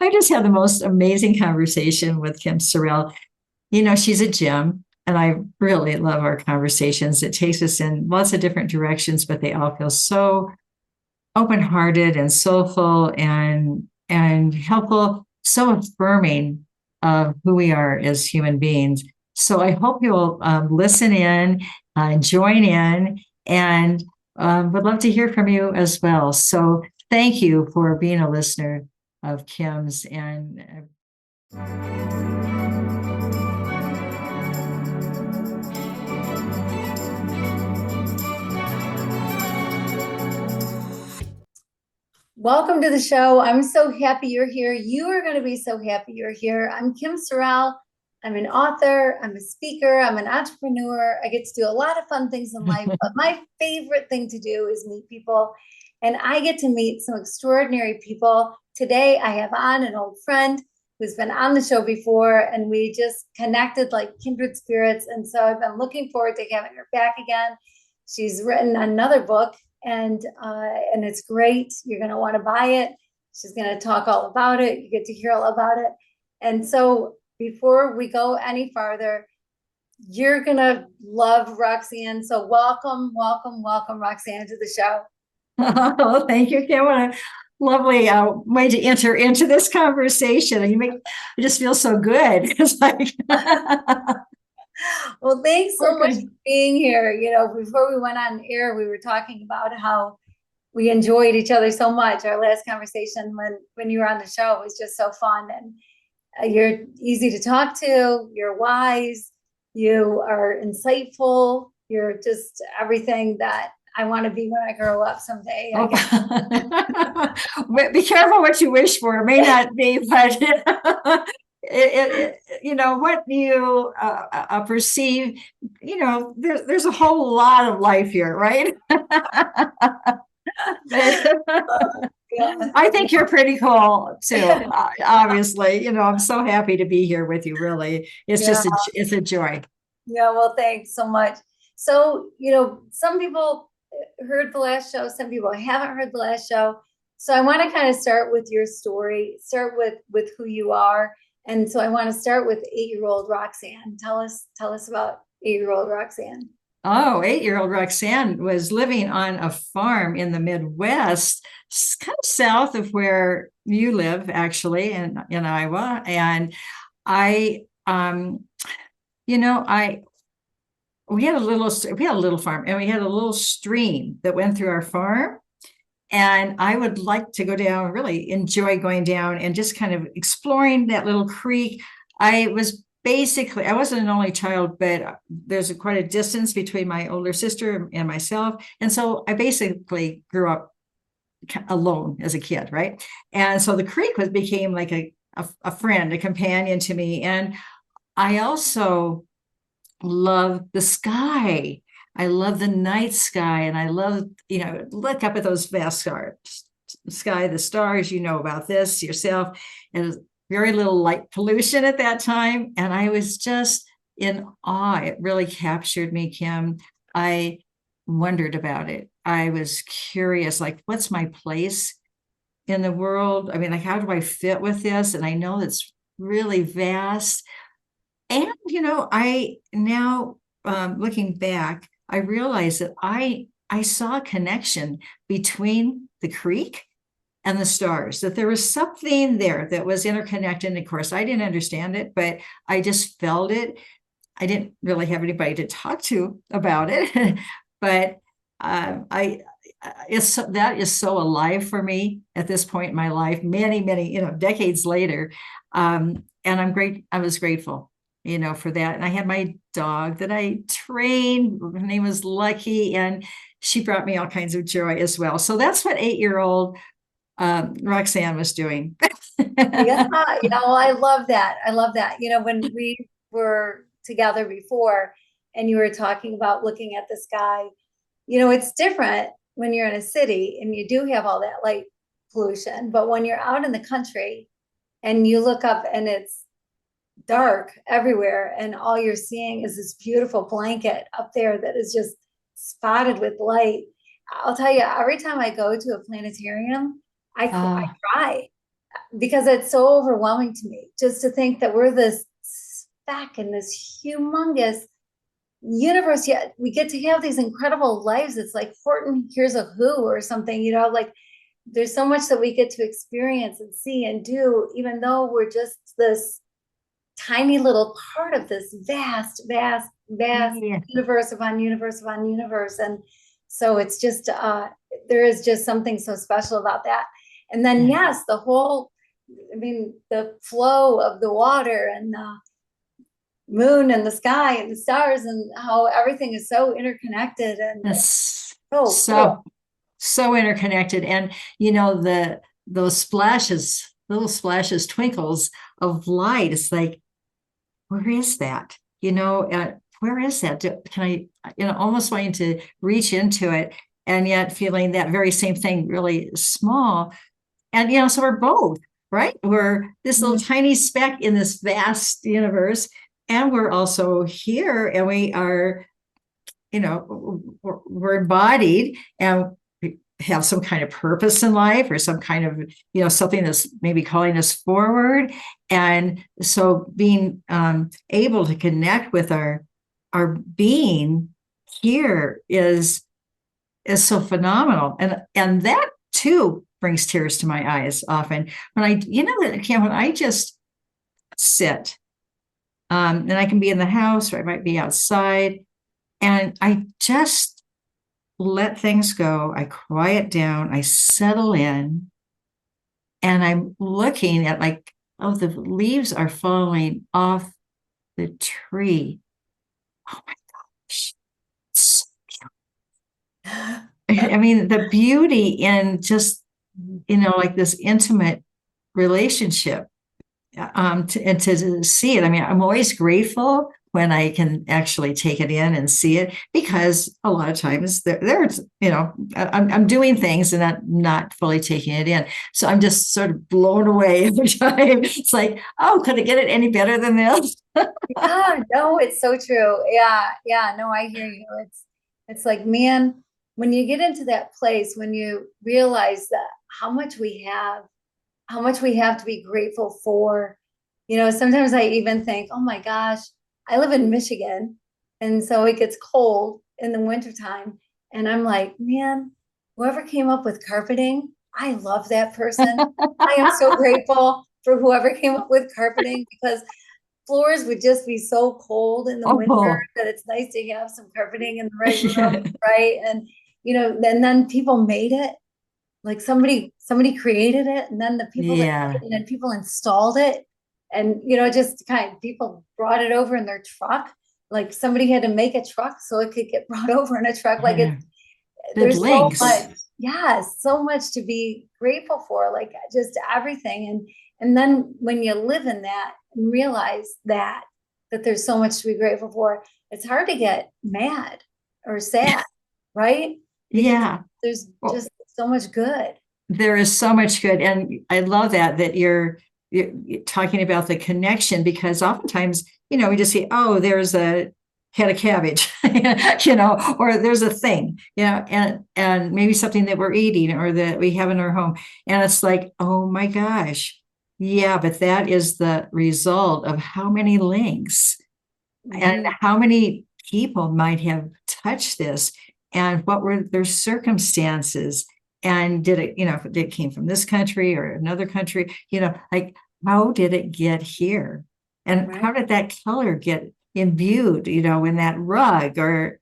I just had the most amazing conversation with Kim Sorrelle. She's a gem, and I really love our conversations. It takes us in lots of different directions, but they all feel so open-hearted and soulful and helpful, so affirming of who we are as human beings. So I hope you'll listen in, join in, and would love to hear from you as well. So thank you for being a listener of Kim's. And welcome to the show. I'm so happy you're here. You are going to be so happy you're here. I'm Kim Sorrelle. I'm an author. I'm a speaker. I'm an entrepreneur. I get to do a lot of fun things in life, but my favorite thing to do is meet people. And I get to meet some extraordinary people. Today, I have on an old friend who's been on the show before, and we just connected like kindred spirits. And so I've been looking forward to having her back again. She's written another book, and it's great. You're going to want to buy it. She's going to talk all about it. You get to hear all about it. And so before we go any farther, you're going to love Rox Eann. So welcome, welcome, welcome, Roxanne, to the show. Oh, thank you, Kim. What a lovely way to enter into this conversation. I just feel so good. It's like, well, thanks so much for being here. Before we went on air, we were talking about how we enjoyed each other so much. Our last conversation when you were on the show was just so fun, and you're easy to talk to. You're wise. You are insightful. You're just everything that I want to be when I grow up someday. Be careful what you wish for. It may not be, but what you perceive, there's a whole lot of life here, right? I think you're pretty cool too. Obviously, I'm so happy to be here with you. Really, it's just it's a joy. Yeah, well, thanks so much. So, some people heard the last show, some people haven't heard the last show. So I want to kind of start with your story, start with who you are. And so I want to start with 8-year-old Roxanne. Tell us about 8-year-old Roxanne. Oh, 8-year-old Roxanne was living on a farm in the Midwest, kind of south of where you live, actually, in Iowa. And we had a little farm, and we had a little stream that went through our farm. And I would like to go down, really enjoy going down and just kind of exploring that little creek. I wasn't an only child, but there's quite a distance between my older sister and myself. And so I basically grew up alone as a kid, right? And so the creek became like a friend, a companion to me. And I also love the sky. I love the night sky, and I love, look up at those vast sky, the stars. You know about this yourself, and very little light pollution at that time. And I was just in awe. It really captured me, Kim. I wondered about it. I was curious, like, what's my place in the world? I mean, like, how do I fit with this? And I know it's really vast. And, I now, looking back, I realized that I saw a connection between the creek and the stars, that there was something there that was interconnected. And of course, I didn't understand it, but I just felt it. I didn't really have anybody to talk to about it, but that is so alive for me at this point in my life, many, many, decades later. And I was grateful, for that. And I had my dog that I trained. Her name was Lucky, and she brought me all kinds of joy as well. So that's what 8-year-old Roxanne was doing. Yeah, I love that. I love that. When we were together before and you were talking about looking at the sky, it's different when you're in a city and you do have all that light pollution. But when you're out in the country and you look up and it's dark everywhere, and all you're seeing is this beautiful blanket up there that is just spotted with light. I'll tell you, every time I go to a planetarium, I cry. because it's so overwhelming to me just to think that we're this speck in this humongous universe, yet we get to have these incredible lives. It's like Horton Hears a Who or something, like there's so much that we get to experience and see and do, even though we're just this tiny little part of this vast, vast, vast universe upon universe upon universe. And so it's just, there is just something so special about that. And then, yes, the flow of the water and the moon and the sky and the stars and how everything is so interconnected and so interconnected. And those splashes, little splashes, twinkles of light, it's like, where is that? Where is that? Can I, almost wanting to reach into it, and yet feeling that very same thing really small. And so we're both, right? We're this little tiny speck in this vast universe, and we're also here, and we are, we're embodied, and have some kind of purpose in life, or some kind of, something that's maybe calling us forward. And so being able to connect with our being here is so phenomenal. And that too brings tears to my eyes often when when I just sit, and I can be in the house, or I might be outside, and I just let things go. I quiet down, I settle in, and I'm looking at the leaves are falling off the tree. Oh my gosh. It's so beautiful. I mean, the beauty in just, this intimate relationship, and to see it. I mean, I'm always grateful when I can actually take it in and see it, because a lot of times there's, I'm doing things and not fully taking it in. So I'm just sort of blown away every time. It's like, oh, could I get it any better than this? Yeah, no, it's so true. Yeah, no, I hear you. It's like, man, when you get into that place, when you realize that how much we have to be grateful for, sometimes I even think, oh my gosh, I live in Michigan, and so it gets cold in the wintertime. And I'm like, man, whoever came up with carpeting, I love that person. I am so grateful for whoever came up with carpeting, because floors would just be so cold in the winter that it's nice to have some carpeting in the right room, right? And and then people made it. Like somebody created it, and then the people that made it, and people installed it, and just kind of people brought it over in their truck. Like somebody had to make a truck so it could get brought over in a truck. Like there's links. So much, so much to be grateful for, like just everything. And then when you live in that and realize that there's so much to be grateful for, it's hard to get mad or sad, right? Because there's just so much good. There is so much good. And I love that you're talking about the connection, because oftentimes, we just see, oh, there's a head of cabbage, or there's a thing, and maybe something that we're eating or that we have in our home. And it's like, oh my gosh. Yeah, but that is the result of how many links and how many people might have touched this, and what were their circumstances, and did it, if it came from this country or another country, like how did it get here, and how did that color get imbued, in that rug, or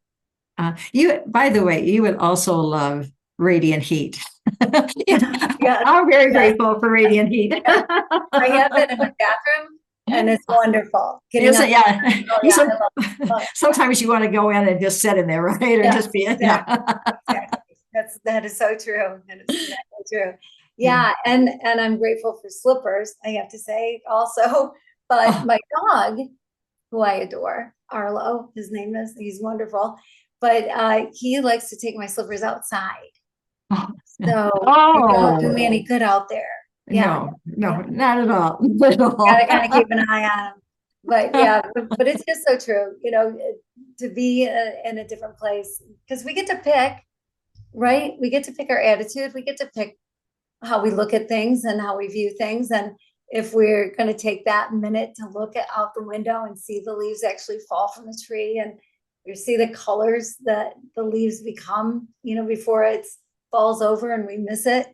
by the way, you would also love radiant heat. I'm very grateful for radiant heat. I have it in my bathroom, and it's wonderful. Sometimes you want to go in and just sit in there, right? Or just be exactly. That is so true. That is exactly true. Yeah. And I'm grateful for slippers, I have to say also. But my dog, who I adore, Arlo, his name is, he's wonderful. But he likes to take my slippers outside. So they don't do me any good out there. No, not at all. Gotta kind of keep an eye on them. But it's just so true, to be in a different place, because we get to pick, right? We get to pick our attitude. We get to pick how we look at things and how we view things. And if we're going to take that minute to look out the window and see the leaves actually fall from the tree, and you see the colors that the leaves become, before it falls over and we miss it.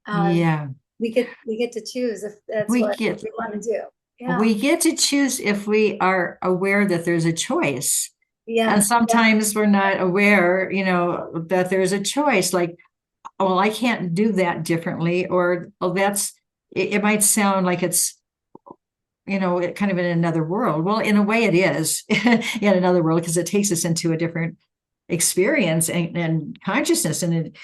Yeah. We get to choose if that's We what get we want to do. Yeah. we get to choose if we are aware that there's a choice. And Yeah. sometimes we're not aware, that there's a choice. Like, well, I can't do that differently, or it might sound like it's, kind of in another world. Well, in a way it is in another world, because it takes us into a different experience and consciousness. And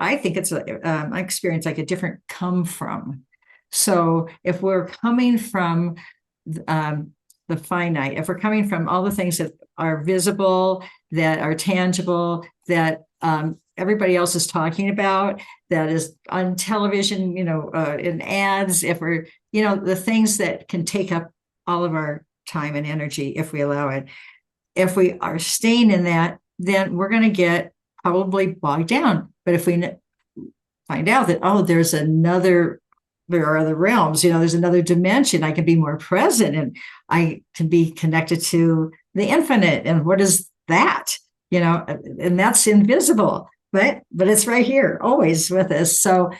I think it's I experience like a different come from. So if we're coming from the finite, if we're coming from all the things that are visible, that are tangible, that everybody else is talking about, that is on television, in ads, if we're, the things that can take up all of our time and energy if we allow it. If we are staying in that, then we're going to get probably bogged down. But if we find out that, there are other realms, there's another dimension, I can be more present and I can be connected to the infinite. And what is that? And that's invisible, but it's right here, always with us. So,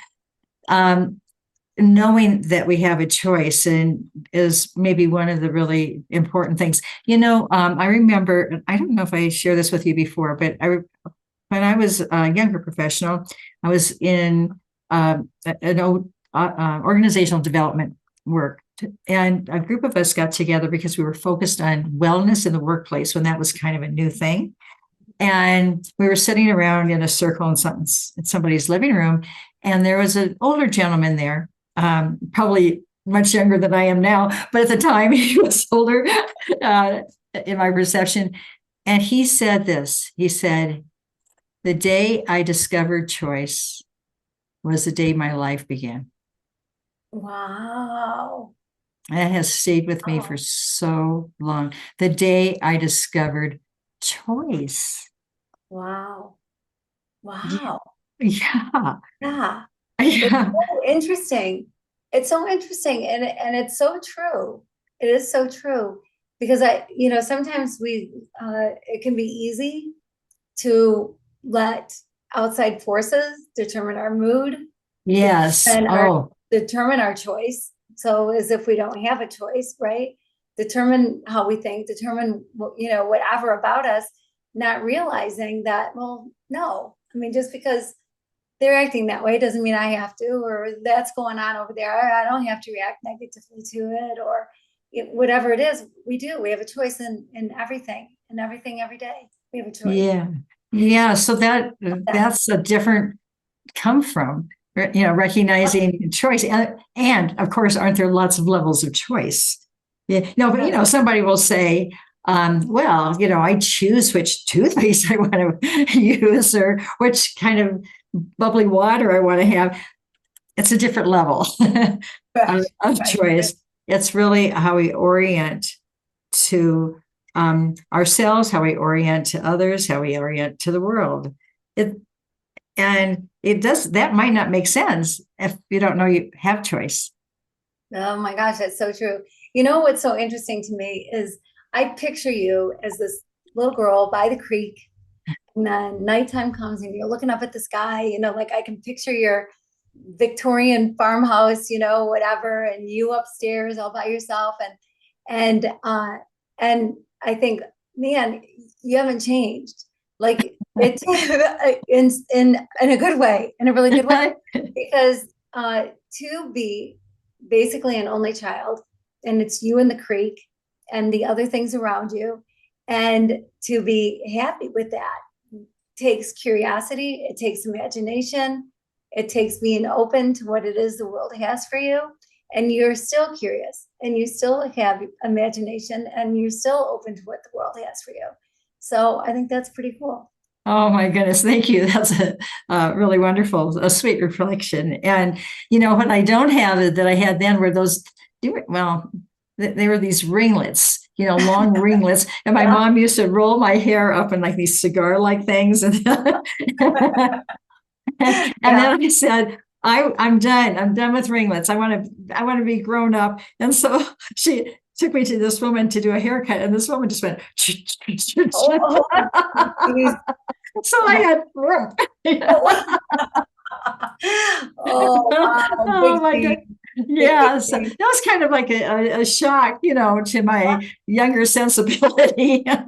knowing that we have a choice and is maybe one of the really important things. I remember, I don't know if I shared this with you before, but when I was a younger professional, I was in an organizational development work. And a group of us got together because we were focused on wellness in the workplace when that was kind of a new thing. And we were sitting around in a circle in somebody's living room. And there was an older gentleman there, probably much younger than I am now, but at the time he was older in my perception. And he said this, he said, "The day I discovered choice was the day my life began." Wow. That has stayed with me for so long. The day I discovered choice. Wow. Wow. Yeah. Yeah. It's Yeah. so interesting. It's so interesting. And it's so true. It is so true. Because sometimes it can be easy to let outside forces determine our mood. Yes. And determine our choice. So as if we don't have a choice, right? Determine how we think, determine, whatever about us, not realizing that, well, no. I mean, just because they're acting that way doesn't mean I have to, or that's going on over there, I don't have to react negatively to it, or whatever it is. We have a choice in everything every day. We have a choice. Yeah. Yeah. So that's a different come from, recognizing choice. And of course, aren't there lots of levels of choice? Yeah. No, but somebody will say, well, I choose which toothpaste I want to use or which kind of bubbly water I want to have. It's a different level of choice. It's really how we orient to ourselves, how we orient to others, how we orient to the world. That might not make sense if you don't know you have choice. Oh my gosh, that's so true. What's so interesting to me is I picture you as this little girl by the creek, and then nighttime comes and you're looking up at the sky, like I can picture your Victorian farmhouse, whatever, and you upstairs all by yourself. And I think, man, you haven't changed. Like it's in a good way, in a really good way, because to be basically an only child, and it's you and the creek and the other things around you, and to be happy with that takes curiosity, it takes imagination, it takes being open to what it is the world has for you, and you're still curious and you still have imagination and you're still open to what the world has for you. So I think that's pretty cool. Oh my goodness, thank you. That's a really wonderful, a sweet reflection. And what I don't have that I had then were those. Well, they were these ringlets, long ringlets. And my mom used to roll my hair up in like these cigar-like things. And then I said, I'm done. I'm done with ringlets. I want to be grown up. And so she took me to this woman to do a haircut, and this woman just went. Oh, geez. So I had Oh, wow, oh big my God. change, big Yeah, so that change. was kind of like a shock, to my younger sensibility. Yeah,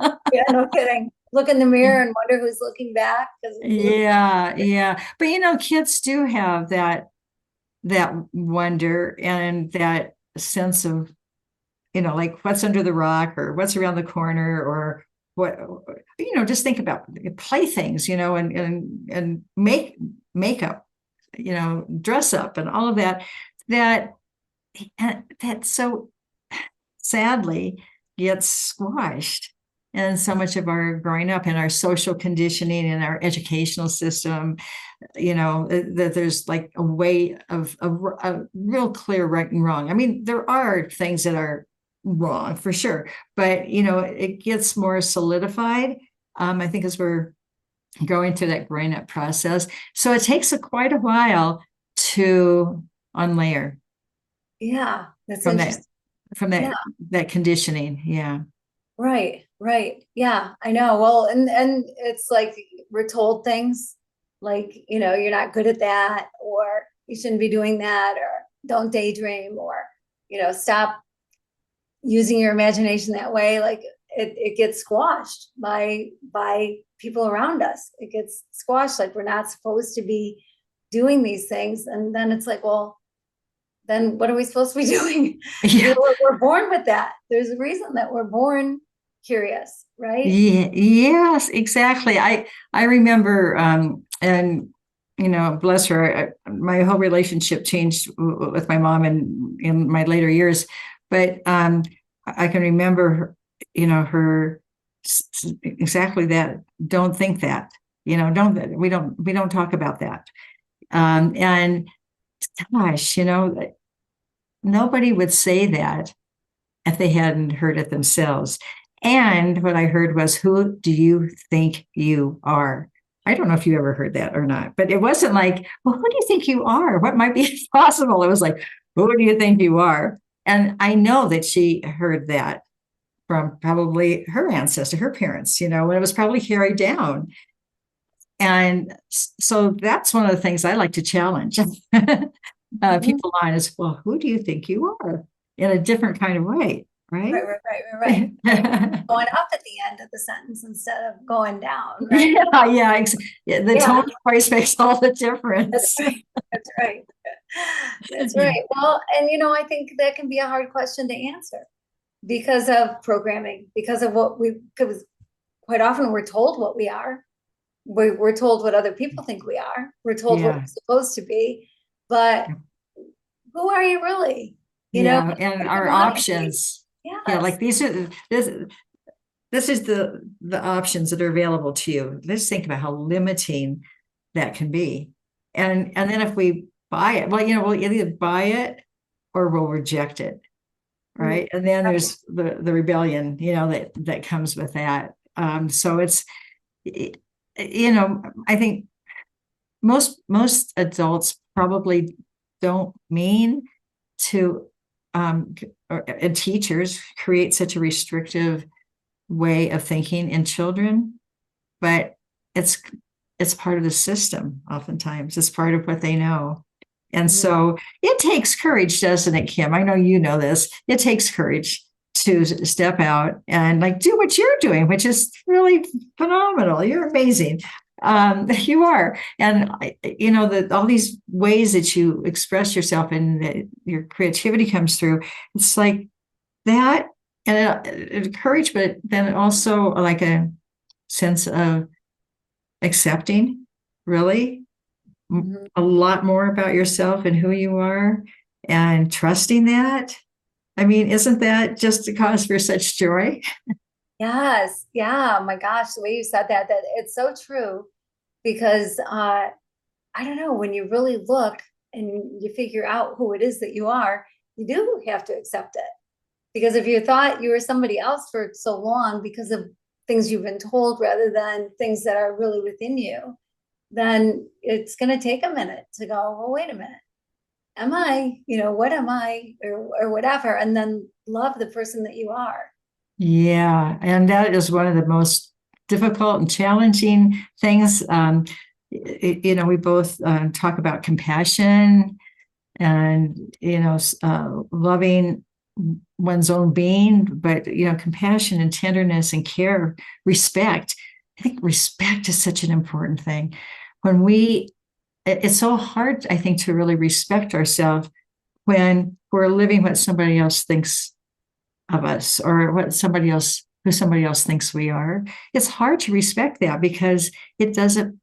no kidding. Look in the mirror and wonder who's looking back. Yeah, yeah. But kids do have that wonder and that sense of, like what's under the rock or what's around the corner or what, just think about playthings, and makeup, dress up and all of that, that so sadly gets squashed. And so much of our growing up and our social conditioning and our educational system, that there's like a way of a real clear right and wrong. I mean, there are things that are wrong for sure, but it gets more solidified. I think as we're going through that growing up process, so it takes quite a while to unlayer Yeah, that's from that interesting. from Yeah, that conditioning. Yeah. right, right. Yeah, I know. Well, and it's like we're told things like, you're not good at that, or you shouldn't be doing that, or don't daydream, or, stop using your imagination that way. Like it gets squashed by people around us. It gets squashed, like we're not supposed to be doing these things. And then it's like, well, then what are we supposed to be doing? Yeah. We're born with that. There's a reason that we're born curious, right? Yeah, yes, exactly. I remember, and bless her, my whole relationship changed with my mom in my later years, but I can remember her, her exactly that. Don't think that, don't we don't talk about that. And gosh, nobody would say that if they hadn't heard it themselves. And what I heard was, who do you think you are? I don't know if you ever heard that or not, but it wasn't like, well, who do you think you are? What might be possible? It was like, who do you think you are? And I know that she heard that from probably her ancestor, her parents, and it was probably carried down. And so that's one of the things I like to challenge Mhm. people on is, well, who do you think you are in a different kind of way? Right. Right, right, right, right, right. Going up at the end of the sentence instead of going down, right? Yeah, yeah, yeah. The tone Yeah, of voice makes all the that's difference. right. That's right. That's Yeah. right. Well, and I think that can be a hard question to answer because of programming, because of because quite often we're told what we are. We're told what other people think we are. We're told what we're Yeah. supposed to be, but who are you really? Yeah. And Who do you our want to be? options. Yeah, Yes. like this is the options that are available to you. Let's think about how limiting that can be. And then if we buy it, well, we'll either buy it or we'll reject it. Mm, Right. And then right. there's the rebellion, that comes with that. So it's, I think most adults probably don't mean to, and teachers create such a restrictive way of thinking in children, but it's it's part of the system. Oftentimes it's part of what they know. And Mhm. so it takes courage, doesn't it, Kim? I know you know this. It takes courage to step out and like do what you're doing, which is really phenomenal. You're amazing. You are. And that all these ways that you express yourself and that your creativity comes through, it's like that, and courage, but then also like a sense of accepting, really, Mhm. a lot more about yourself and who you are, and trusting that. I mean, isn't that just a cause for such joy? Yes. Yeah. Oh my gosh, the way you said that it's so true because I don't know, when you really look and you figure out who it is that you are, you do have to accept it. Because if you thought you were somebody else for so long because of things you've been told rather than things that are really within you, then it's going to take a minute to go, well, wait a minute. Am I, what am I, or whatever, and then love the person that you are. Yeah. And that is one of the most difficult and challenging things. We both talk about compassion and, loving one's own being, but, compassion and tenderness and care, respect. I think respect is such an important thing. It's so hard, I think, to really respect ourselves when we're living what somebody else thinks of us, or who somebody else thinks we are. It's hard to respect that because it doesn't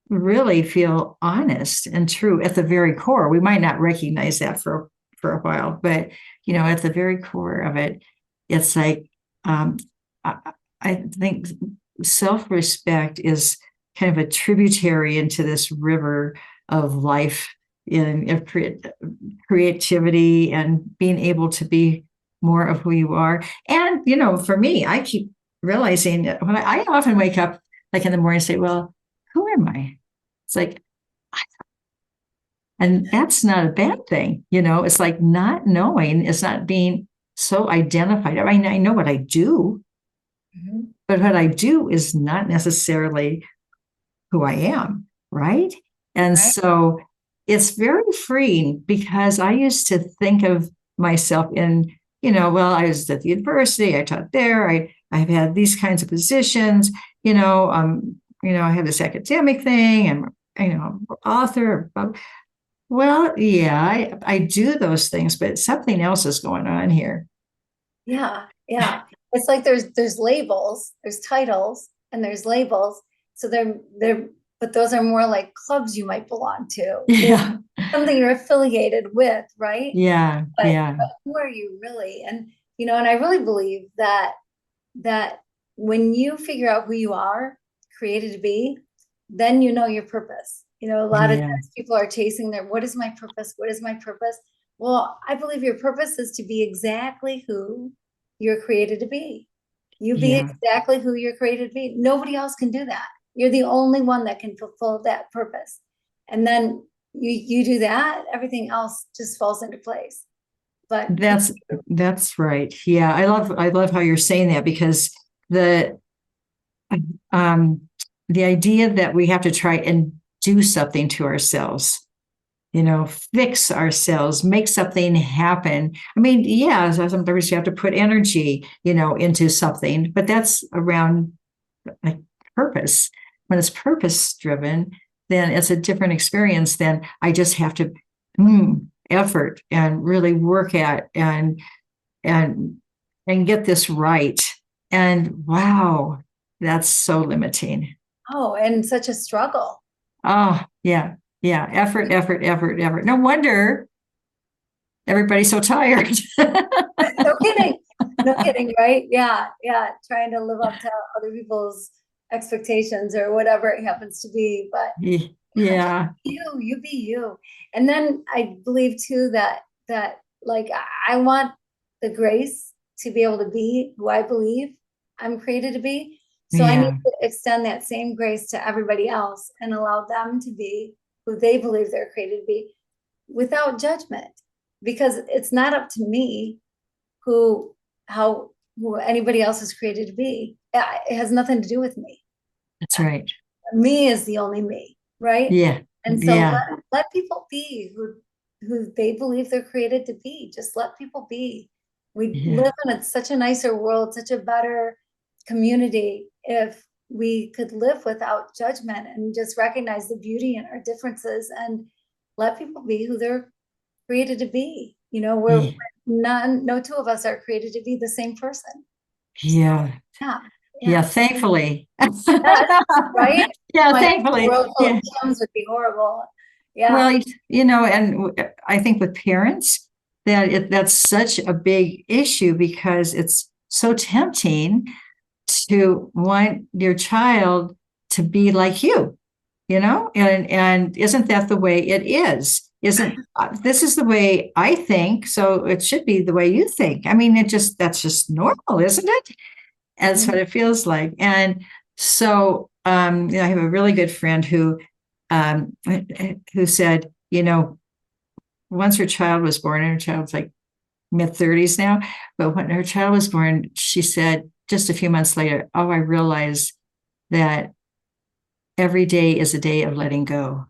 really feel honest and true at the very core. We might not recognize that for a while, but at the very core of it, it's like I think self-respect is kind of a tributary into this river of life in creativity and being able to be more of who you are. And for me, I keep realizing that when I often wake up like in the morning and say, well, who am I? It's like, and that's not a bad thing. It's like not knowing, it's not being so identified. I mean, I know what I do, but what I do is not necessarily who I am, right? And so it's very freeing because I used to think of myself in, well, I was at the university, I taught there, I've had these kinds of positions, I had this academic thing and, author. Well, yeah, I do those things, but something else is going on here. Yeah. Yeah. It's like there's labels, there's titles, and there's labels. So but those are more like clubs you might belong to. Yeah. Something you're affiliated with, right? Yeah. But who are you really? And, and I really believe that when you figure out who you are created to be, then your purpose. A lot of times people are chasing what is my purpose? What is my purpose? Well, I believe your purpose is to be exactly who you're created to be. You be exactly who you're created to be. Nobody else can do that. You're the only one that can fulfill that purpose. And then you do that, everything else just falls into place. But that's right. Yeah. I love how you're saying that, because the idea that we have to try and do something to ourselves, fix ourselves, make something happen. I mean, yeah, sometimes you have to put energy, into something, but that's around like purpose. When it's purpose driven, then it's a different experience than I just have to effort and really work at and get this right. And wow, that's so limiting. Oh, and such a struggle. Oh, yeah. Yeah. Effort. No wonder everybody's so tired. No kidding, right? Yeah. Trying to live up to other people's expectations or whatever it happens to be. But yeah, you be you. And then I believe too that like I want the grace to be able to be who I believe I'm created to be. So I need to extend that same grace to everybody else and allow them to be who they believe they're created to be without judgment, because it's not up to me who anybody else is created to be. It has nothing to do with me. That's right. Me is the only me, right? Yeah. And so let people be who they believe they're created to be. Just let people be. We live in such a nicer world, such a better community if we could live without judgment and just recognize the beauty in our differences and let people be who they're created to be. No two of us are created to be the same person. Yeah. Thankfully. Right? Yeah, thankfully. World full of Kims would be horrible. Yeah. Well, and I think with parents that's such a big issue, because it's so tempting to want your child to be like you, and isn't that the way it is? This is the way I think, so it should be the way you think. I mean, that's just normal, isn't it? That's what it feels like. And so I have a really good friend who said, once her child was born, and her child's like mid-30s now, but when her child was born, she said just a few months later, oh, I realized that every day is a day of letting go.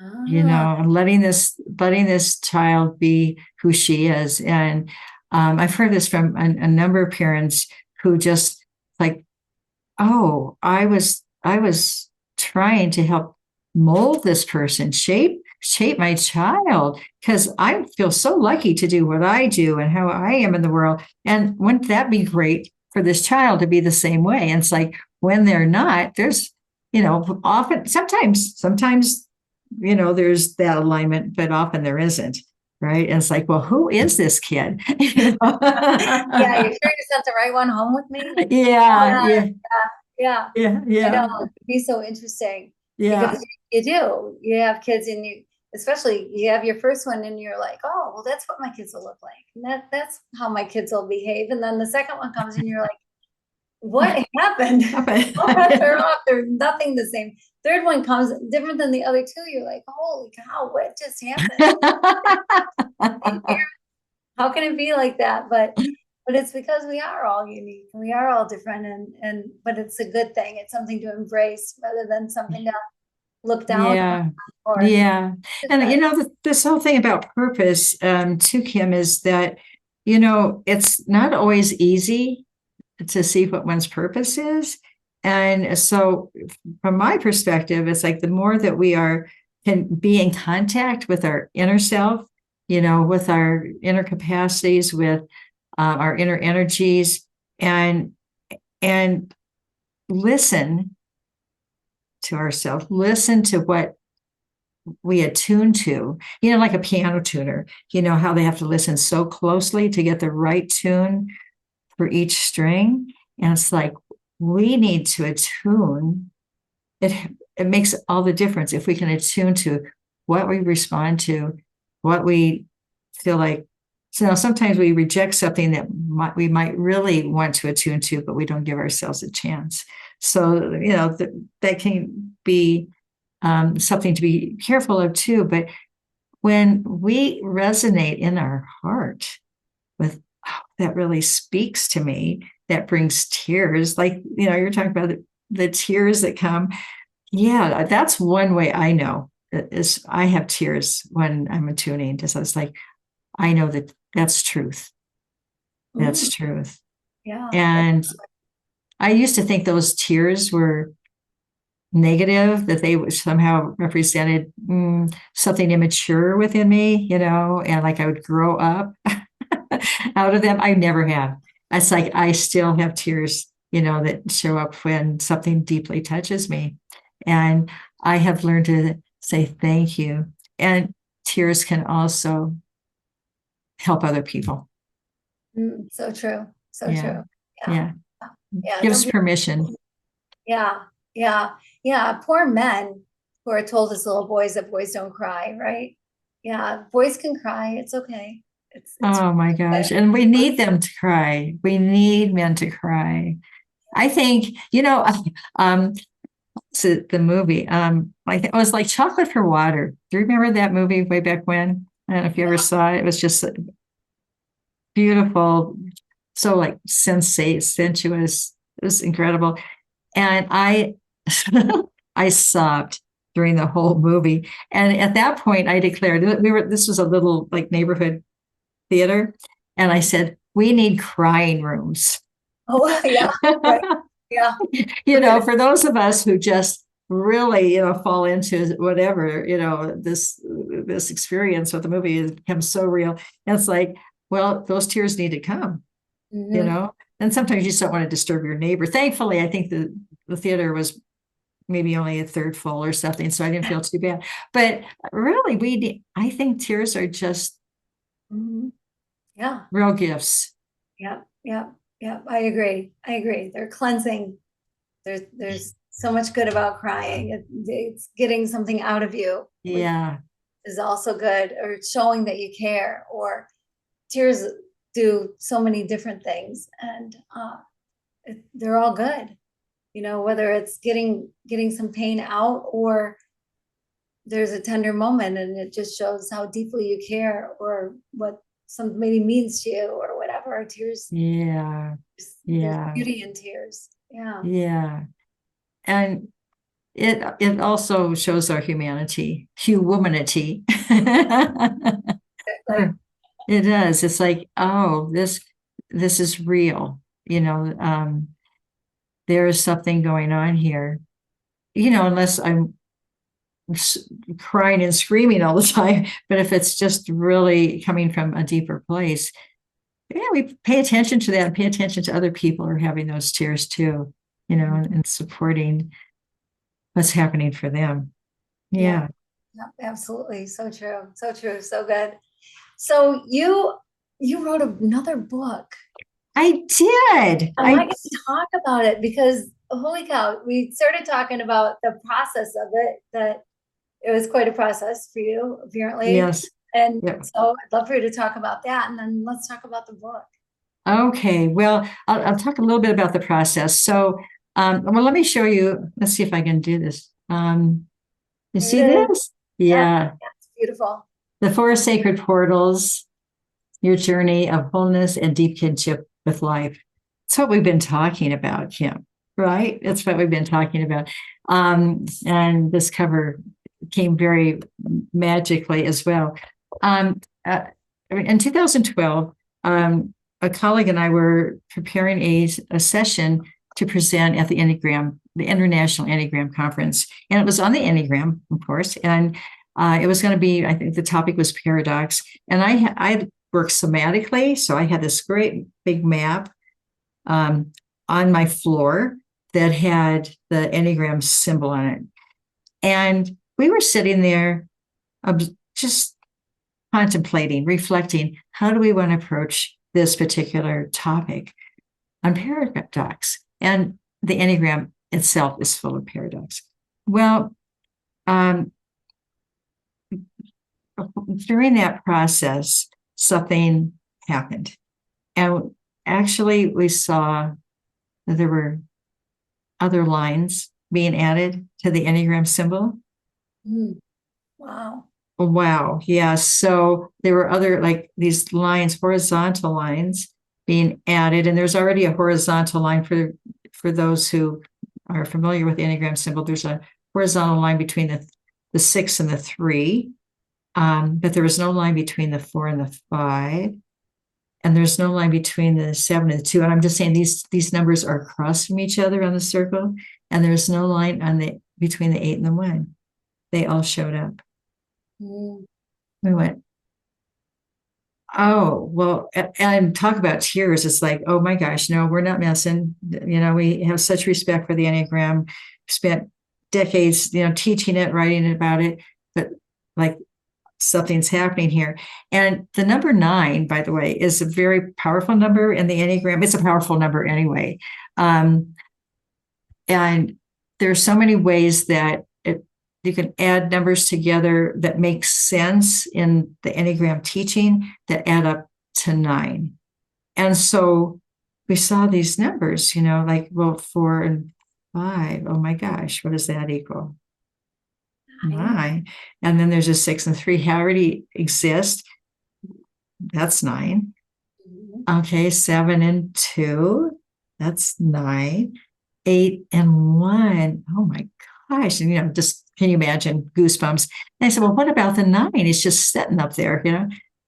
Ah, Letting this child be who she is. And I've heard this from a number of parents who just like, oh, I was trying to help mold this person, shape my child, because I feel so lucky to do what I do and how I am in the world. And wouldn't that be great for this child to be the same way? And it's like when they're not, there's, often, sometimes, there's that alignment, but often there isn't. Right. And it's like, well, who is this kid? yeah, you sure you sent the right one home with me? Yeah, yeah, Yeah, yeah, I know. yeah, It'd be so interesting yeah. because you do. You have kids and especially you have your first one and you're like, oh, well, that's what my kids will look like. And that's how my kids will behave. And then the second one comes and you're like, what happened? All bets are off. There's nothing the same. Third one comes different than the other two. You're like, holy cow, what just happened? How can it be like that? But it's because we are all unique and we are all different and but it's a good thing. It's something to embrace rather than something to look down Yeah, or yeah. And this whole thing about purpose, too, Kim, is that, it's not always easy to see what one's purpose is. And so from my perspective, it's like the more that can be in contact with our inner self, with our inner capacities, with our inner energies, and listen to ourselves, listen to what we attune to, like a piano tuner, how they have to listen so closely to get the right tune for each string. And it's like, we need to attune. It, it makes all the difference if we can attune to what we respond to, what we feel like. So now sometimes we reject something that we might really want to attune to, but we don't give ourselves a chance. So, that can be something to be careful of too. But when we resonate in our heart with, oh, that really speaks to me, that brings tears, like, you're talking about the tears that come. Yeah, that's one way I know is I have tears when I'm attuning. Just it's like, I know that that's truth. That's truth. yeah. And I used to think those tears were negative, that they somehow represented something immature within me, and like I would grow up out of them. I never have. It's like I still have tears, that show up when something deeply touches me. And I have learned to say thank you. And tears can also help other people. So true. So Yeah. true. Yeah. Yeah. Gives permission. Yeah. Yeah. Yeah. Poor men who are told as little boys that boys don't cry, right? Yeah. Boys can cry. It's okay. It's Oh my gosh. And we need them to cry. We need men to cry. I think, so the movie, like it was like Chocolate for Water. Do you remember that movie way back when? I don't know if you ever saw it. It was just beautiful, so like sensate, sensuous. It was incredible. And I sobbed during the whole movie. And at that point, I declared this was a little like neighborhood theater. And I said, we need crying rooms. Oh, yeah. Right. Yeah. For those of us who just really, fall into whatever, this experience with the movie has become so real. And it's like, well, those tears need to come, and sometimes you just don't want to disturb your neighbor. Thankfully, I think the theater was maybe only a third full or something, so I didn't feel too bad. But really, I think tears are just Yeah. real gifts. Yeah. Yeah. Yeah. I agree. They're cleansing. There's so much good about crying. It's getting something out of you. Yeah. Is also good, or showing that you care, or tears do so many different things, and they're all good. whether it's getting some pain out, or there's a tender moment and it just shows how deeply you care, or what somebody means to you, or whatever. Tears. Yeah. There's Yeah. beauty in tears. Yeah. Yeah. And it also shows our humanity. Like, It does. It's like, oh, this is real. There is something going on here. Unless I'm crying and screaming all the time, but if it's just really coming from a deeper place, yeah, we pay attention to that and pay attention to other people who are having those tears too, and supporting what's happening for them. Yeah. Yeah, absolutely. So true. So true. So good. So you wrote another book. I did. I want to talk about it, because holy cow, we started talking about the process of it, that it was quite a process for you, apparently. Yes. And Yep. so I'd love for you to talk about that, and then let's talk about the book. Okay. Well, I'll talk a little bit about the process. So, well, let me show you. Let's see if I can do this. You see this? Yeah. That's beautiful. The four sacred portals, your journey of wholeness and deep kinship with life. It's what we've been talking about, Kim, right? That's what we've been talking about. And this cover came very magically as well. In 2012, a colleague and I were preparing a session to present at the International Enneagram Conference. And it was on the Enneagram, of course. And it was going to be, I think the topic was paradox. And I work somatically. So I had this great big map on my floor that had the Enneagram symbol on it. And we were sitting there just contemplating, reflecting, how do we want to approach this particular topic on paradox? And the Enneagram itself is full of paradox. Well, during that process, something happened. And actually, we saw that there were other lines being added to the Enneagram symbol. Wow. Wow. Yeah. So there were other, like these lines, horizontal lines being added. And there's already a horizontal line for those who are familiar with the Enneagram symbol. There's a horizontal line between the 6 and the 3. But there was no line between the 4 and the 5. And there's no line between the 7 and the 2. And I'm just saying these numbers are across from each other on the circle. And there's no line between the 8 and the 1. They all showed up. We went, oh, well, and talk about tears. It's like, oh my gosh, no, we're not messing. We have such respect for the Enneagram, spent decades, teaching it, writing about it, but like something's happening here. And the number 9, by the way, is a very powerful number in the Enneagram. It's a powerful number anyway. And there's so many ways that you can add numbers together that make sense in the Enneagram teaching that add up to 9. And so we saw these numbers, like, well, 4 and 5. Oh my gosh, what does that equal? 9. And then there's a 6 and 3 already exist. That's 9. Okay, 7 and 2. That's 9. 8 and 1. Oh my gosh. And, just can you imagine goosebumps? And I said, well, what about the 9? It's just sitting up there,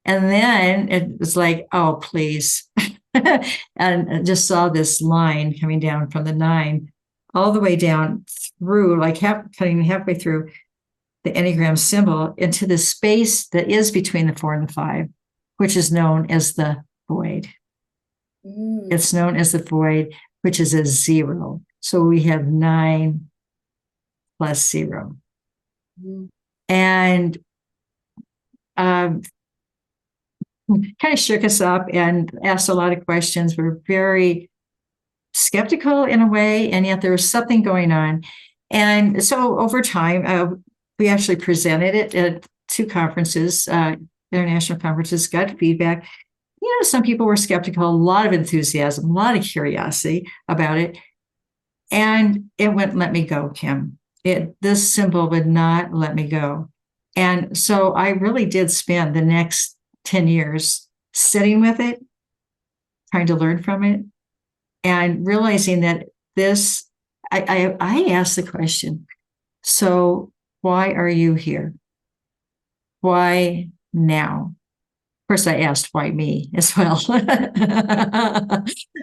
And then it was like, oh, please. And I just saw this line coming down from the 9 all the way down through, like cutting halfway through the Enneagram symbol into the space that is between the 4 and the 5, which is known as the void. It's known as the void, which is a 0. So we have 9 plus 0. And kind of shook us up and asked a lot of questions. We're very skeptical in a way, and yet there was something going on. And so over time, we actually presented it at 2 conferences, international conferences, got feedback. Some people were skeptical, a lot of enthusiasm, a lot of curiosity about it. And it wouldn't let me go, Kim. This symbol would not let me go. And so I really did spend the next 10 years sitting with it, trying to learn from it, and realizing that I asked the question, so why are you here? Why now? Of course, I asked why me as well.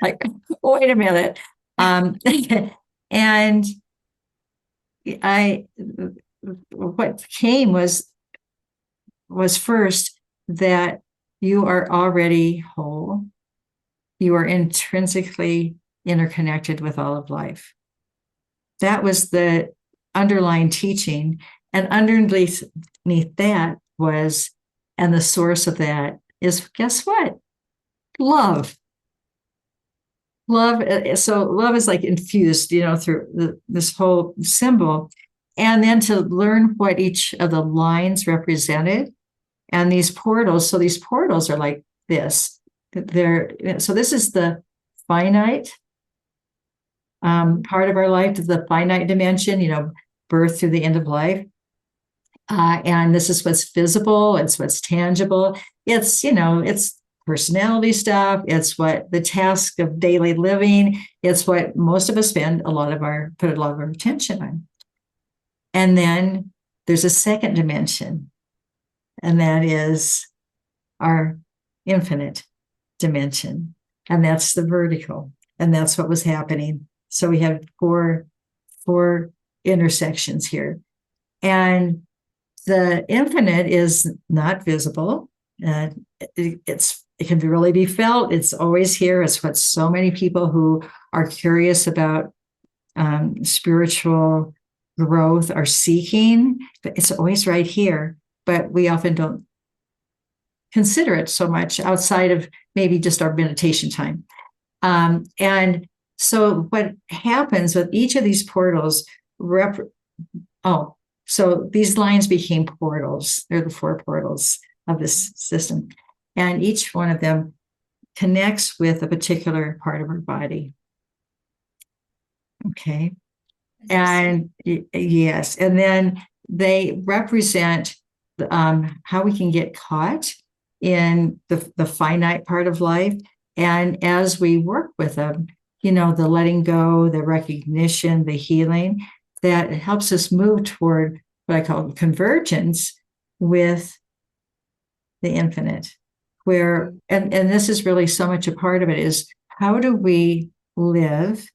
Like, wait a minute. And what came was first that you are already whole. You are intrinsically interconnected with all of life. That was the underlying teaching. And underneath that was, and the source of that is, guess what? Love. Love. So love is like infused, through this whole symbol. And then to learn what each of the lines represented and these portals. So these portals are like this. So this is the finite part of our life, the finite dimension, birth through the end of life. And this is what's visible. It's what's tangible. It's personality stuff. It's what the task of daily living. It's what most of us put a lot of our attention on. And then there's a second dimension, and that is our infinite dimension. And that's the vertical. And that's what was happening. So we have four intersections here. And the infinite is not visible. It can really be felt. It's always here. It's what so many people who are curious about spiritual growth are seeking. But it's always right here. But we often don't consider it so much outside of maybe just our meditation time. And so what happens with each of these portals, so these lines became portals. They're the 4 portals of this system. And each one of them connects with a particular part of our body. Okay. And yes, and then they represent how we can get caught in the finite part of life. And as we work with them, the letting go, the recognition, the healing, that helps us move toward what I call convergence with the infinite, where, and this is really so much a part of it, is how do we live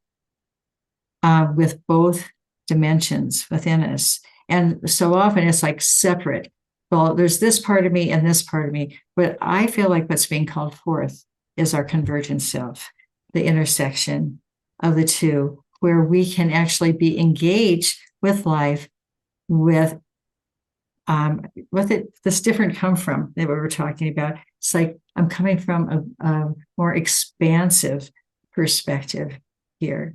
with both dimensions within us? And so often it's like separate. Well, there's this part of me and this part of me, but I feel like what's being called forth is our convergent self, the intersection of the two, where we can actually be engaged with life with this different come from that we were talking about. It's like I'm coming from a more expansive perspective here.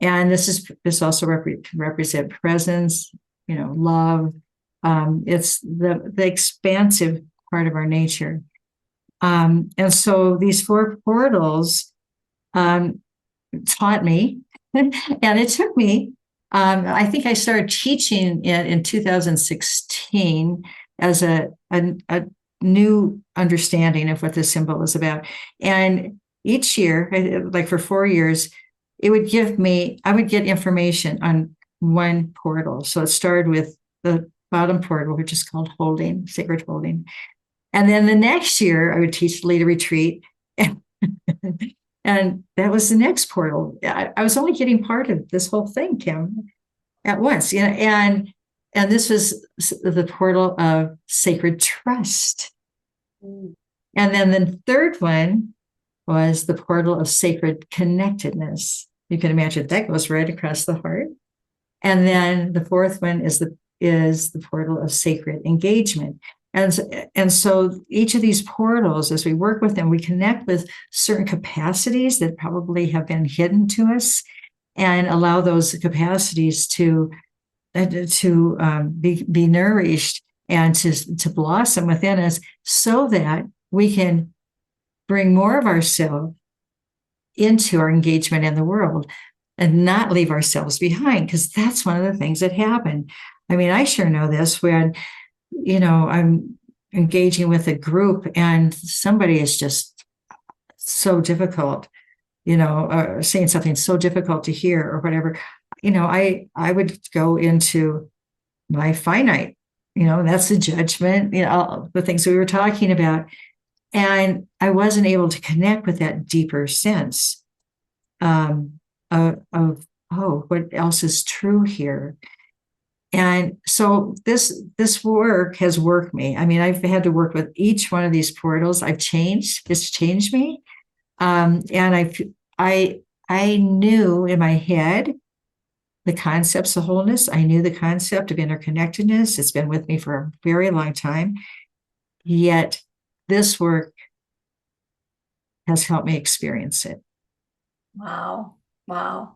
And this also represent presence, love. It's the expansive part of our nature. And so these 4 portals taught me, and it took me, I think I started teaching it in 2016 as a new understanding of what this symbol is about. And each year, like for 4 years, I would get information on one portal. So it started with the bottom portal, which is called holding, sacred holding. And then the next year, I would teach lead a retreat. And that was the next portal. I was only getting part of this whole thing, Kim, at once. And this was the portal of sacred trust. And then the third one was the portal of sacred connectedness. You can imagine that goes right across the heart. And then the fourth one is the portal of sacred engagement. And so each of these portals, as we work with them, we connect with certain capacities that probably have been hidden to us, and allow those capacities to be nourished and to blossom within us, so that we can bring more of ourselves into our engagement in the world. and not leave ourselves behind, because that's one of the things that happen. I mean, I sure know this when, I'm engaging with a group and somebody is just so difficult, or saying something so difficult to hear or whatever, I would go into my finite, that's the judgment, all the things we were talking about. And I wasn't able to connect with that deeper sense of, oh, what else is true here? And so this work has worked me. I mean, I've had to work with each one of these portals. It's changed me. And I knew in my head the concepts of wholeness. I knew the concept of interconnectedness. It's been with me for a very long time. Yet this work has helped me experience it. Wow. Wow.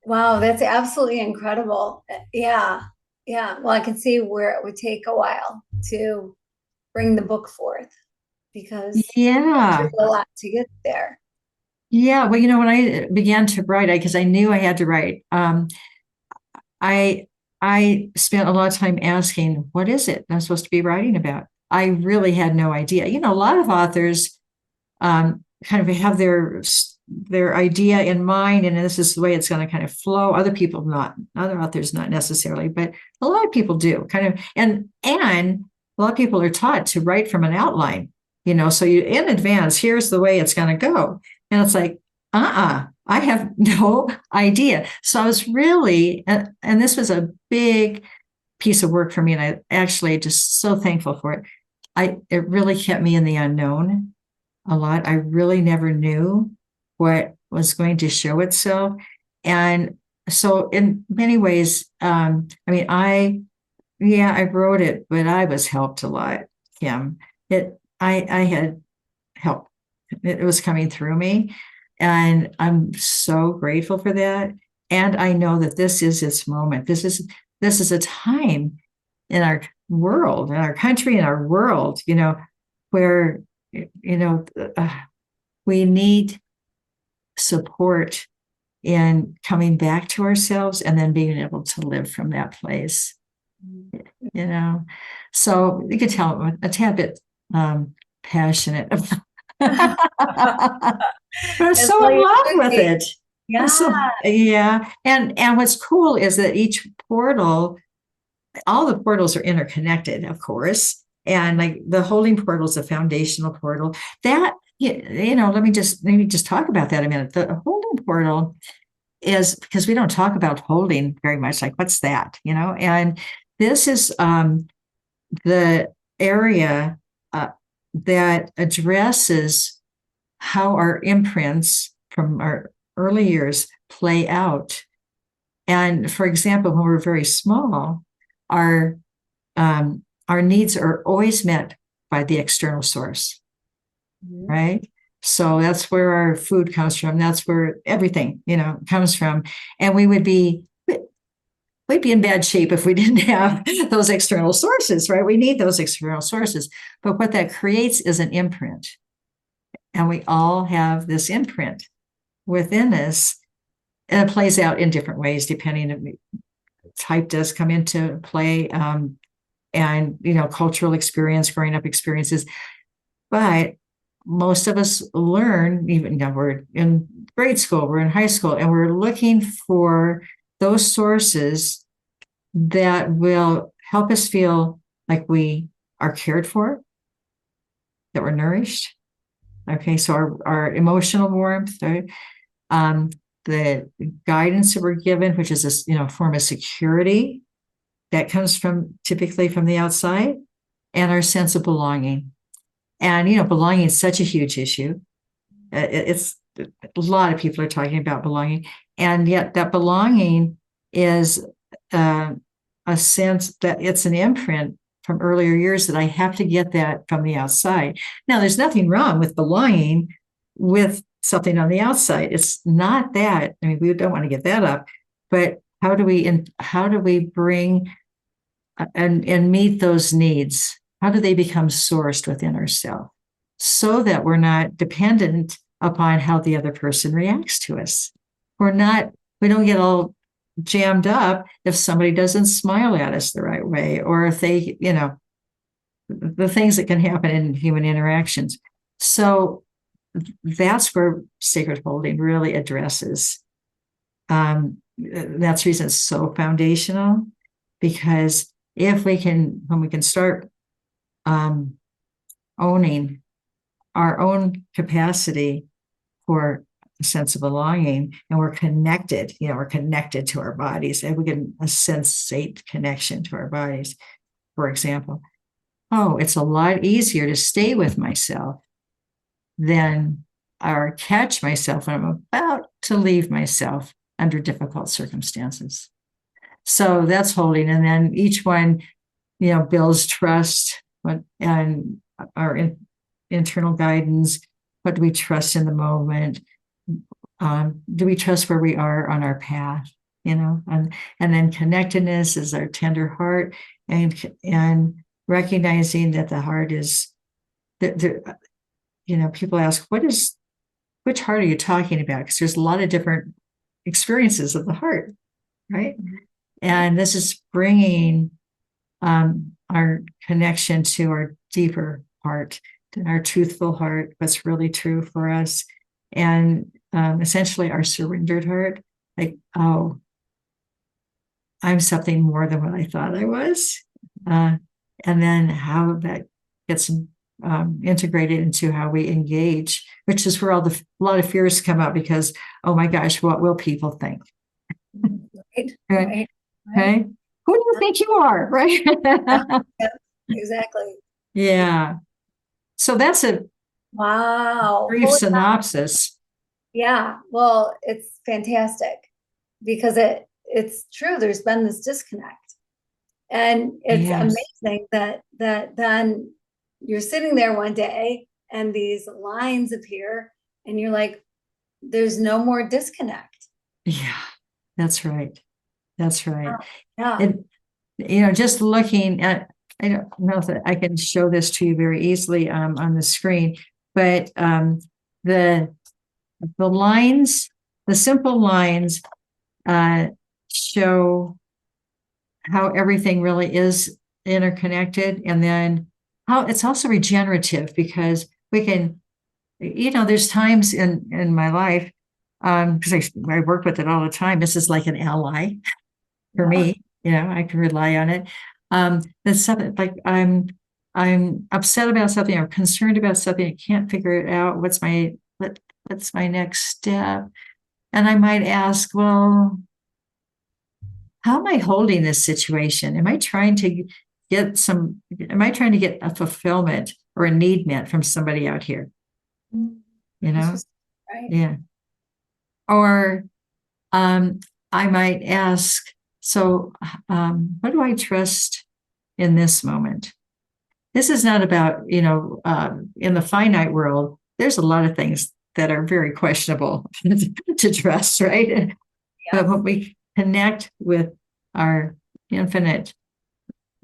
Wow, that's absolutely incredible. Yeah. Yeah. Well, I can see where it would take a while to bring the book forth because Yeah. there's a lot to get there. Yeah. Well, when I began to write, because I knew I had to write, I spent a lot of time asking, what is it I'm supposed to be writing about? I really had no idea. A lot of authors kind of have their idea in mind, and this is the way it's going to kind of flow. Other authors not necessarily, but a lot of people do kind of, and a lot of people are taught to write from an outline, so you in advance, here's the way it's going to go. And it's like, I have no idea. So I was really, and this was a big piece of work for me, and I actually just so thankful for it. It really kept me in the unknown a lot. I really never knew what was going to show itself. And so in many ways, I wrote it, but I was helped a lot, Kim. I had help. It was coming through me. And I'm so grateful for that. And I know that this is its moment. This is a time in our world, in our country, in our world, where, we need support in coming back to ourselves and then being able to live from that place. So you could tell I'm a tad bit passionate about but I'm so in love with it. Yeah. And what's cool is that all the portals are interconnected, of course. And like the holding portal is a foundational portal. That, let me just talk about that a minute. The holding portal is, because we don't talk about holding very much, like what's that, and this is the area that addresses how our imprints from our early years play out. And for example, when we're very small, our needs are always met by the external source, right? So that's where our food comes from. That's where everything, comes from. And we'd be in bad shape if we didn't have those external sources, right? We need those external sources. But what that creates is an imprint. And we all have this imprint within us. And it plays out in different ways, depending on type does come into play, and cultural experience, growing up experiences. But most of us learn, even we're in grade school, we're in high school, and we're looking for those sources that will help us feel like we are cared for, that we're nourished. Okay, so our emotional warmth, right? The guidance that we're given, which is a form of security that comes typically from the outside, and our sense of belonging. And belonging is such a huge issue. It's a lot of people are talking about belonging, and yet that belonging is a sense that it's an imprint from earlier years, that I have to get that from the outside. Now, there's nothing wrong with belonging with something on the outside. It's not that. I mean, we don't want to get that up, but how do we bring and meet those needs? How do they become sourced within ourselves so that we're not dependent upon how the other person reacts to us? we don't get all jammed up if somebody doesn't smile at us the right way, or if they, the things that can happen in human interactions. So that's where sacred holding really addresses. That's the reason it's so foundational, because when we can start owning our own capacity for a sense of belonging, and we're connected to our bodies, and we get a sensate connection to our bodies, for example. Oh, it's a lot easier to stay with myself than or catch myself when I'm about to leave myself under difficult circumstances. So that's holding. And then each one, builds trust and our internal guidance. What do we trust in the moment? Do we trust where we are on our path? And then connectedness is our tender heart, and recognizing that the heart is people ask, which heart are you talking about? Because there's a lot of different experiences of the heart, right? And this is bringing our connection to our deeper heart, our truthful heart, what's really true for us, and essentially our surrendered heart, like, oh, I'm something more than what I thought I was. And then how that gets integrated into how we engage, which is where a lot of fears come up, because, oh my gosh, what will people think? Right. Okay. Who do you think you are? Right. Yeah, exactly. Yeah. So that's a brief synopsis. Yeah. Well, it's fantastic, because it's true. There's been this disconnect, and it's amazing that then you're sitting there one day and these lines appear and you're like, there's no more disconnect. Yeah, that's right. That's right. Yeah. And, just looking at, I don't know if I can show this to you very easily on the screen, but the lines, the simple lines show how everything really is interconnected, and then how it's also regenerative, because we can, there's times in my life, because I work with it all the time. This is like an ally for me. I can rely on it. That's something like I'm upset about something, or concerned about something. I can't figure it out. What's my next step? And I might ask, well, how am I holding this situation? Am I trying to get a fulfillment or a need met from somebody out here? Right. Yeah. Or I might ask, so what do I trust in this moment? This is not about, in the finite world, there's a lot of things that are very questionable to trust, right? Yeah. But when we connect with our infinite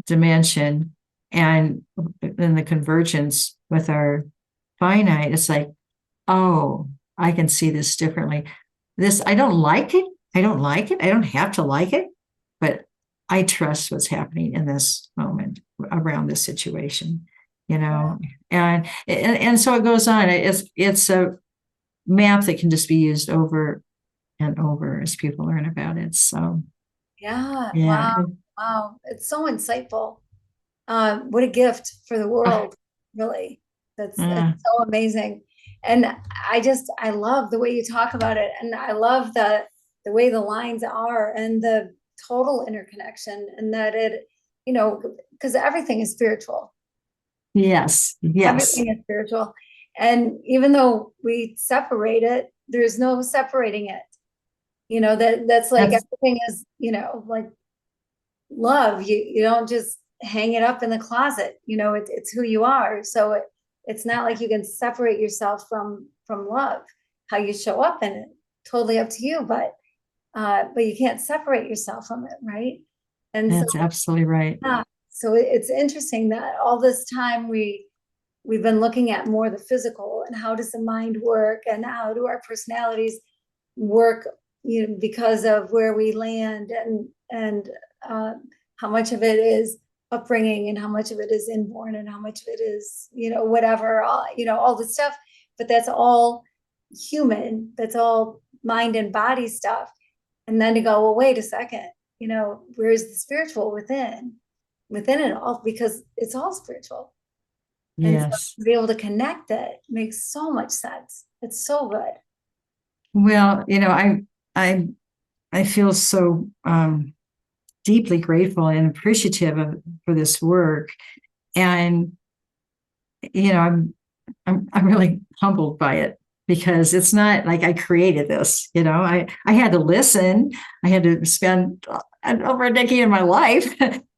dimension, and then the convergence with our finite, it's like, oh, I can see this differently. I don't like it. I don't have to like it, but I trust what's happening in this moment around this situation, and so it goes on. It's a map that can just be used over and over as people learn about it. So yeah. Wow. It's so insightful. What a gift for the world, really. That's so amazing. And I love the way you talk about it. And I love the way the lines are, and the total interconnection, and that because everything is spiritual. Yes. Everything is spiritual. And even though we separate it, there's no separating it. That's like everything is, like love. You don't just hang it up in the closet. It's who you are. So it's not like you can separate yourself from love. How you show up in it, totally up to you. But you can't separate yourself from it, right? And that's absolutely right. Yeah. So it's interesting that all this time we've been looking at more the physical, and how does the mind work, and how do our personalities work because of where we land and how much of it is upbringing and how much of it is inborn and how much of it is, whatever, all the stuff. But that's all human. That's all mind and body stuff. And then to go, well, wait a second, where's the spiritual within it all? Because it's all spiritual. And so Yes. to be able to connect it makes so much sense. It's so good. Well, I feel so deeply grateful and appreciative for this work. And, I'm really humbled by it, because it's not like I created this. I had to listen. I had to spend over a decade of my life,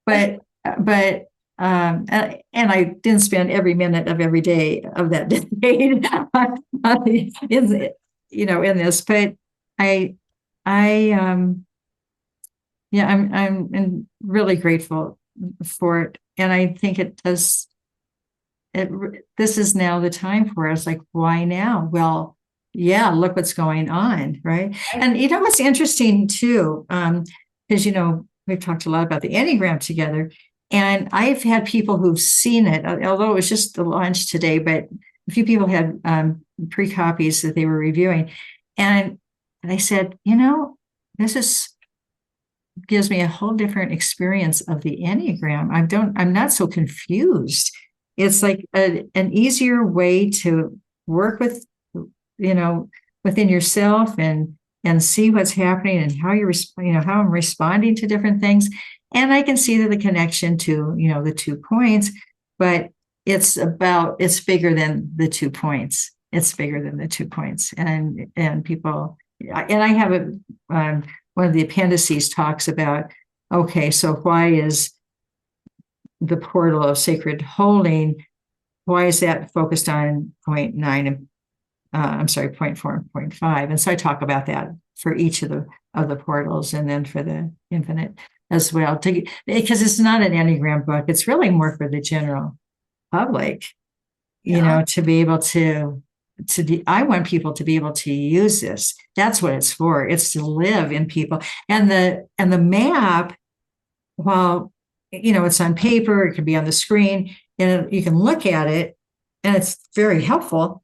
but and I didn't spend every minute of every day of that decade in this, but I yeah, I'm really grateful for it, and I think it does. This is now the time for us. Like, why now? Well, yeah, look what's going on, right? And what's interesting too, because we've talked a lot about the Enneagram together, and I've had people who've seen it, although it was just the launch today, but a few people had pre-copies that they were reviewing, and they said, this gives me a whole different experience of the Enneagram. I'm not so confused. It's like an easier way to work with, within yourself and see what's happening and how how I'm responding to different things. And I can see that the connection to, the 2 points, but it's bigger than the 2 points. It's bigger than the 2 points. And people, and I have one of the appendices talks about, okay, so why is the portal of sacred holding, why is that focused on 0.9 and point 4 and 0.5? And so I talk about that for each of the portals, and then for the infinite as well, because it's not an Enneagram book. It's really more for the general public, to be able to I want people to be able to use this. That's what it's for. It's to live in people. And the map, while it's on paper, it can be on the screen, and you can look at it, and it's very helpful,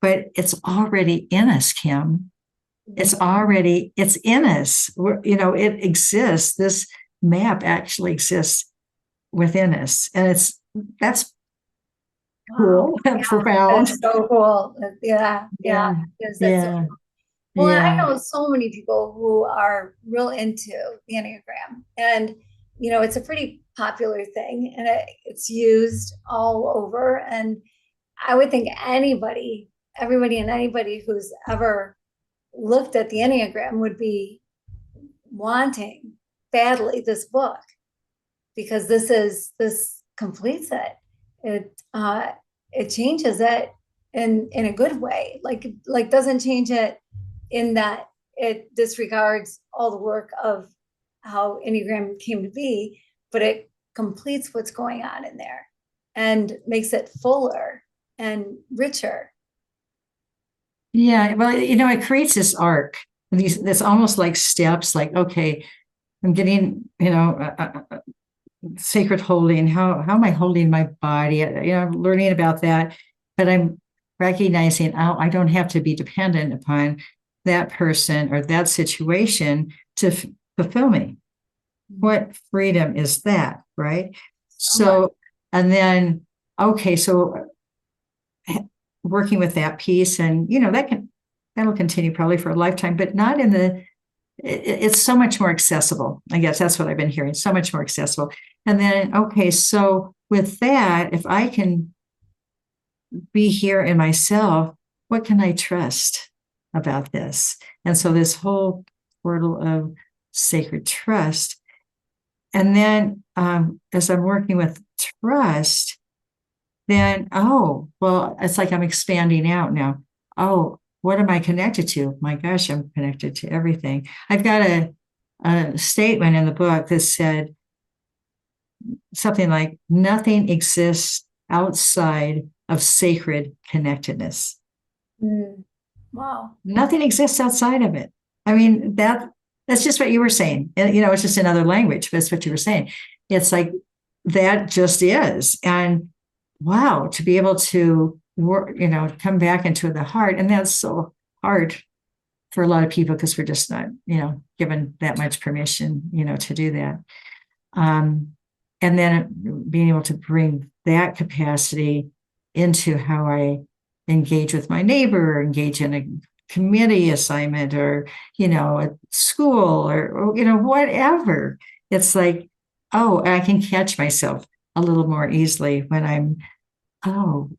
but it's already in us, Kim. It's in us. It exists. This map actually exists within us. And that's cool. Yeah, Profound. that's so cool. Yeah. That's so cool. Well, I know so many people who are real into the Enneagram, and it's a pretty popular thing, and it's used all over. And I would think everybody and anybody who's ever looked at the Enneagram would be wanting badly this book, because this completes it. It changes it in a good way. Like doesn't change it in that it disregards all the work of how Enneagram came to be, but it completes what's going on in there and makes it fuller and richer. Yeah, well, it creates this arc. That's almost like steps. Like, okay, I'm getting, sacred holding. How am I holding my body? I'm learning about that, but I'm recognizing I don't have to be dependent upon that person or that situation to fulfill me. What freedom is that, right? So, and then, okay, so working with that piece, and that'll continue probably for a lifetime, but not in it's so much more accessible. I guess that's what I've been hearing, so much more accessible. And then, okay, so with that, if I can be here in myself, what can I trust about this? And so this whole portal of sacred trust. And then as I'm working with trust, then, well, it's like I'm expanding out now. What am I connected to? My gosh, I'm connected to everything. I've got a statement in the book that said something like, nothing exists outside of sacred connectedness. Wow. Nothing exists outside of it. I mean, that's just what you were saying. And, it's just another language, but it's what you were saying. It's like that just is. And wow, to be able to work, come back into the heart. And that's so hard for a lot of people because we're just not, given that much permission, to do that. And then being able to bring that capacity into how I engage with my neighbor, or engage in a committee assignment, or, at school, or whatever. It's like, oh, I can catch myself a little more easily when I'm, oh,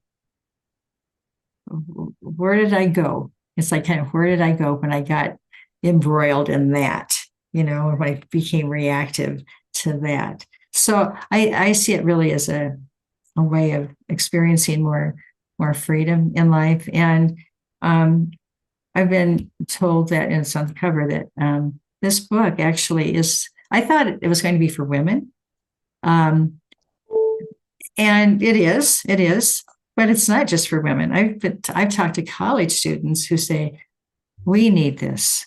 where did I go? It's like, kind of, where did I go when I got embroiled in that, when I became reactive to that. So I see it really as a way of experiencing more freedom in life. And I've been told that, and it's on the cover, that this book actually is, I thought it was going to be for women. And it is, but it's not just for women. I've talked to college students who say, we need this.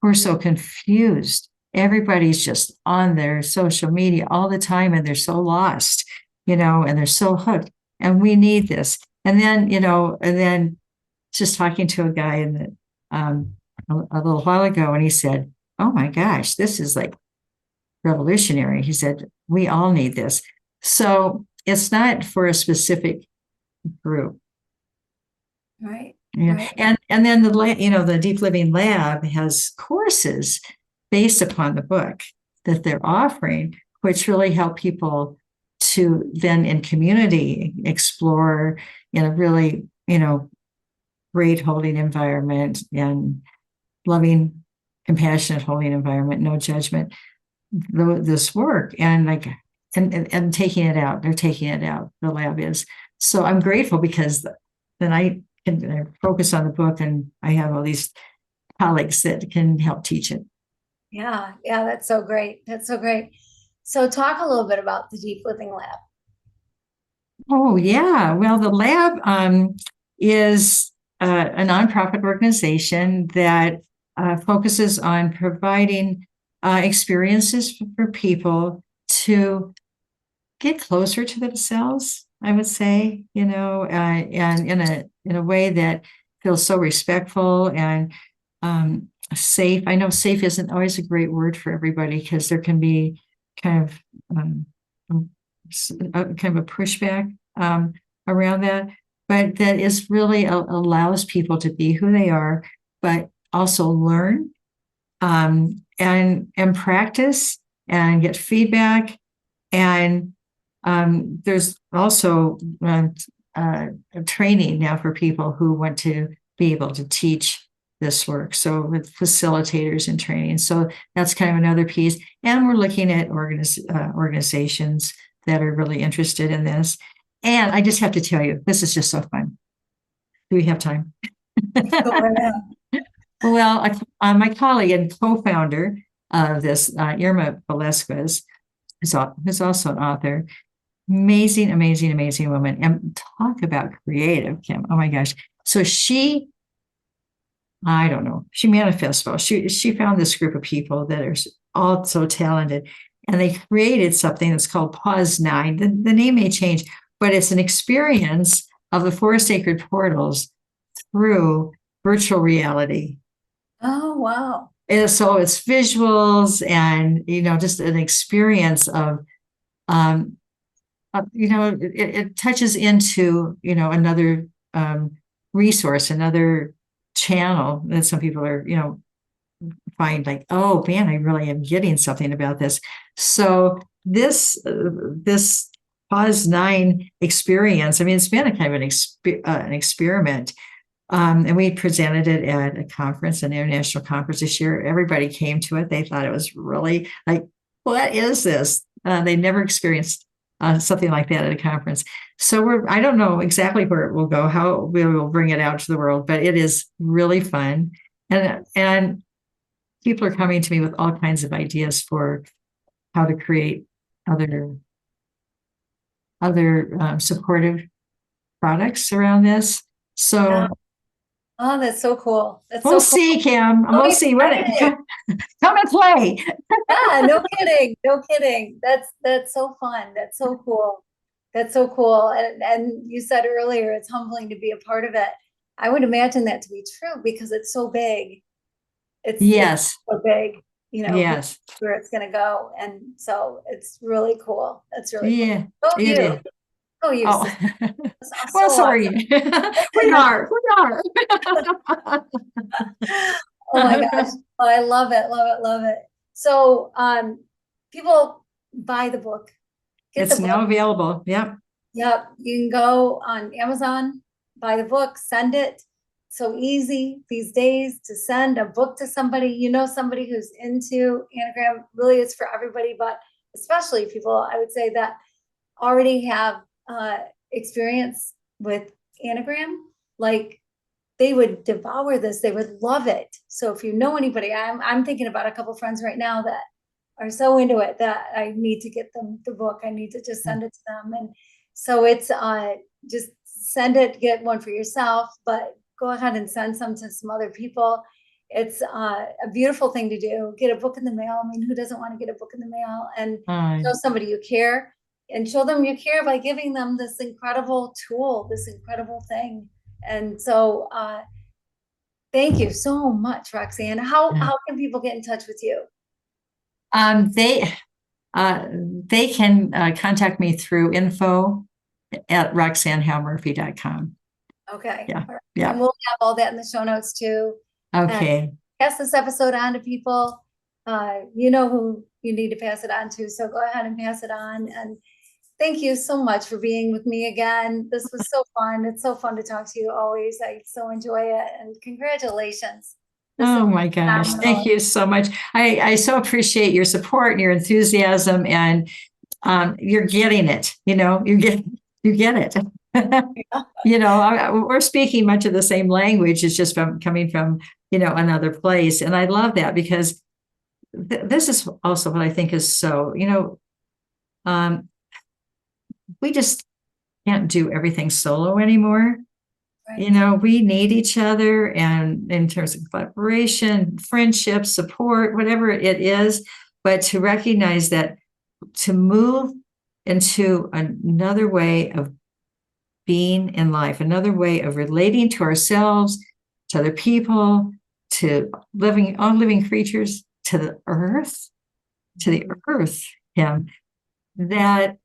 We're so confused. Everybody's just on their social media all the time, and they're so lost, and they're so hooked, and we need this. And then just talking to a guy a little while ago, and he said, oh my gosh, this is like revolutionary. He said, we all need this. So it's not for a specific group. Right. Yeah. Right. And then the Deep Living Lab has courses based upon the book that they're offering, which really help people to then in community explore in a really, great holding environment and loving, compassionate holding environment, no judgment, this work. And like, and taking it out, they're taking it out, the lab is. So I'm grateful because then I can focus on the book, and I have all these colleagues that can help teach it. Yeah. Yeah. That's so great. That's so great. So talk a little bit about the Deep Living Lab. Oh, yeah. Well, the lab is a nonprofit organization that focuses on providing experiences for people to get closer to themselves, I would say, and in a way that feels so respectful and safe. I know safe isn't always a great word for everybody because there can be kind of kind of a pushback around that, but that is really allows people to be who they are, but also learn and practice and get feedback. And there's also training now for people who want to be able to teach this work. So with facilitators and training. So that's kind of another piece. And we're looking at organizations that are really interested in this. And I just have to tell you, this is just so fun. Do we have time? Well, my colleague and co-founder of this, Irma Velasquez, who's also an author. Amazing, amazing, amazing woman. And talk about creative, Kim. Oh my gosh. So I don't know, she manifests well. She found this group of people that are all so talented, and they created something that's called Pause 9. The name may change, but it's an experience of the four sacred portals through virtual reality. Oh, wow. And so it's visuals and, just an experience of, it touches into, another resource, another channel that some people are, find like, oh man, I really am getting something about this. So this Pause 9 experience, I mean, it's been a kind of an experiment. And we presented it at a conference, an international conference this year. Everybody came to it. They thought it was really like, what is this? They never experienced something like that at a conference. So I don't know exactly where it will go, how we will bring it out to the world, but it is really fun. And people are coming to me with all kinds of ideas for how to create other supportive products around this. So Oh, that's so cool. That's We'll so cool. see, Kim. So We'll see. What excited. come and play. Yeah, no kidding. No kidding. That's so fun. That's so cool. That's so cool. And you said earlier it's humbling to be a part of it. I would imagine that to be true because it's so big. It's Yes. so big, you know, who Yes. where it's gonna go. And so it's really cool. That's really cool. Yeah. Go It you. is. Go you, Oh, sister. That's so well, sorry. awesome. We are. We are. Oh my gosh. Oh, I love it, love it, love it. So people buy the book, get the It's now book. available. Yep. Yep, you can go on Amazon, buy the book, send it. So easy these days to send a book to somebody, you know, somebody who's into Anagram. Really, it's for everybody, but especially people, I would say, that already have experience with Anagram. Like they would devour this, they would love it. So if you know anybody, I'm thinking about a couple friends right now that are so into it that I need to get them the book. I need to just send it to them. And so it's just send it, get one for yourself, but go ahead and send some to some other people. It's a beautiful thing to do. Get a book in the mail. I mean, who doesn't want to get a book in the mail and show somebody you care and show them you care by giving them this incredible tool, this incredible thing. And so thank you so much, Roxanne. How can people get in touch with you? They can contact me through info@roxannehowemurphy.com. Okay. Yeah. All right. Yeah. And we'll have all that in the show notes too. Okay. And pass this episode on to people. You know who you need to pass it on to. So go ahead and pass it on. And thank you so much for being with me again. This was so fun. It's so fun to talk to you always. I so enjoy it. And congratulations. Oh my gosh. Thank you so much. I so appreciate your support and your enthusiasm, and you're getting it, you get it. We're speaking much of the same language. It's just coming from, another place. And I love that because this is also what I think is so, we just can't do everything solo anymore. Right. We need each other, and in terms of collaboration, friendship, support, whatever it is, but to recognize that to move into another way of being in life, another way of relating to ourselves, to other people, to all living creatures, to the earth, yeah, that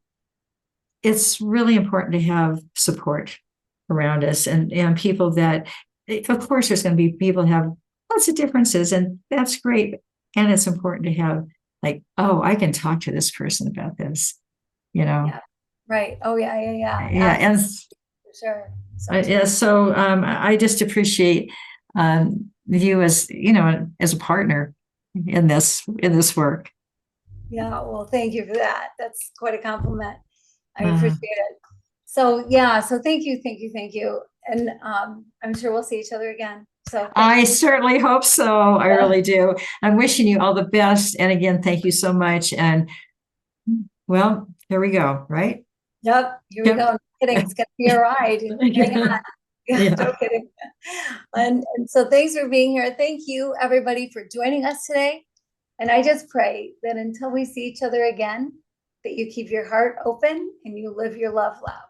it's really important to have support around us and people that, of course, there's going to be people who have lots of differences, and that's great. And it's important to have I can talk to this person about this, Yeah. Right. Oh yeah. Yeah. And sure. So I just appreciate you as, as a partner in this work. Yeah. Well, thank you for that. That's quite a compliment. I appreciate it. So yeah, so thank you. And I'm sure we'll see each other again. So I certainly hope so. I really do. I'm wishing you all the best. And again, thank you so much. And well, here we go, right? Yep, here we go. No kidding. It's gonna be a ride. Hang on. Yeah. No kidding. And so thanks for being here. Thank you everybody for joining us today. And I just pray that until we see each other again, that you keep your heart open and you live your love loud.